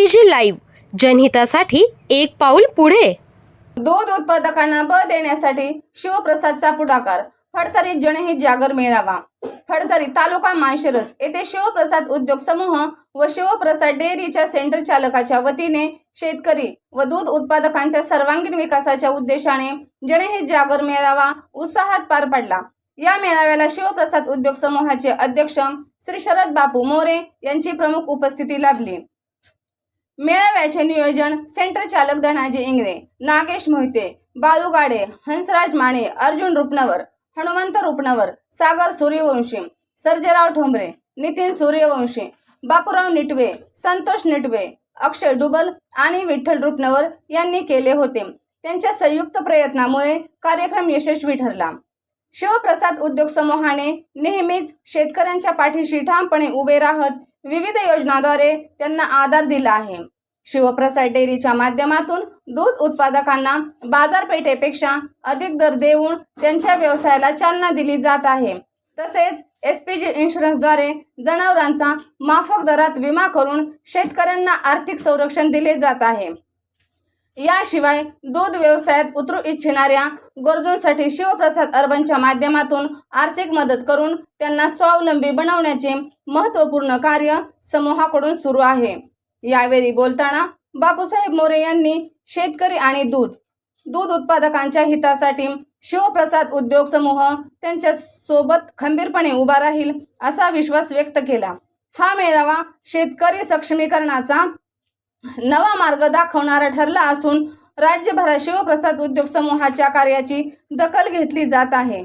SPG live, जनहितासाठी एक पाऊल पुढे। दूध उत्पादकांना बळ देण्यासाठी शिवप्रसादचा पुढाकार। फडतरी जनहित जागर मेळावा। फडतरी तालुका माळशिरस येथे शिवप्रसाद उद्योग समूह व शिवप्रसाद डेअरीच्या सेंटर चालकाच्या वतीने शेतकरी व दूध उत्पादकांच्या सर्वांगीण विकासाच्या उद्देशाने जनहित जागर मेळावा उत्साहात पार पडला। या मेळाव्याला शिवप्रसाद उद्योग समूहाचे अध्यक्ष श्री शरद बापू मोरे यांची प्रमुख उपस्थिती लाभली। मेळाव्याचे नियोजन सेंटर चालक धनाजी इंगळे, नागेश मोहिते, बाळू गाडे, हंसराज माने, अर्जुन रुपनवर, हनुमंत रुपनवर, सागर सूर्यवंशी, सर्जेराव ठोंबरे, नितीन सूर्यवंशी, बापूराव निटवे, संतोष निटवे, अक्षय डुबल आणि विठ्ठल रुपनवर यांनी केले होते। त्यांच्या संयुक्त प्रयत्नामुळे कार्यक्रम यशस्वी ठरला। शिवप्रसाद उद्योग समूहाने नेहमीच शेतकऱ्यांच्या पाठीशी ठामपणे उभे राहत विविध योजनांद्वारे त्यांना आधार दिला आहे। शिवप्रसाद डेअरीच्या माध्यमातून दूध उत्पादकांना बाजारपेठेपेक्षा अधिक दर देऊन त्यांच्या व्यवसायाला चालना दिली जात आहे। तसेच SPG इन्शुरन्सद्वारे जनावरांचा माफक दरात विमा करून शेतकऱ्यांना आर्थिक संरक्षण दिले जात आहे। याशिवाय दूध व्यवसायात उतरू इच्छिणाऱ्या गरजूंसाठी शिवप्रसाद अर्बनच्या माध्यमातून आर्थिक मदत करून त्यांना स्वावलंबी बनवण्याचे महत्त्वपूर्ण कार्य समूहाकडून सुरू आहे। यावेळी बोलताना बापूसाहेब मोरे यांनी शेतकरी आणि दूध उत्पादकांच्या हितासाठी शिवप्रसाद उद्योग समूह त्यांच्या सोबत खंबीरपणे उभा राहील असा विश्वास व्यक्त केला। हा मेळावा शेतकरी सक्षमीकरणाचा नवा मार्ग दाखवणारा ठरला असून राज्यभरात शिवप्रसाद उद्योग समूहाच्या कार्याची दखल घेतली जात आहे।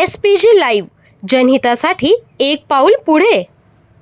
SPG लाईव्ह, जनहितासाठी एक पाऊल पुढे।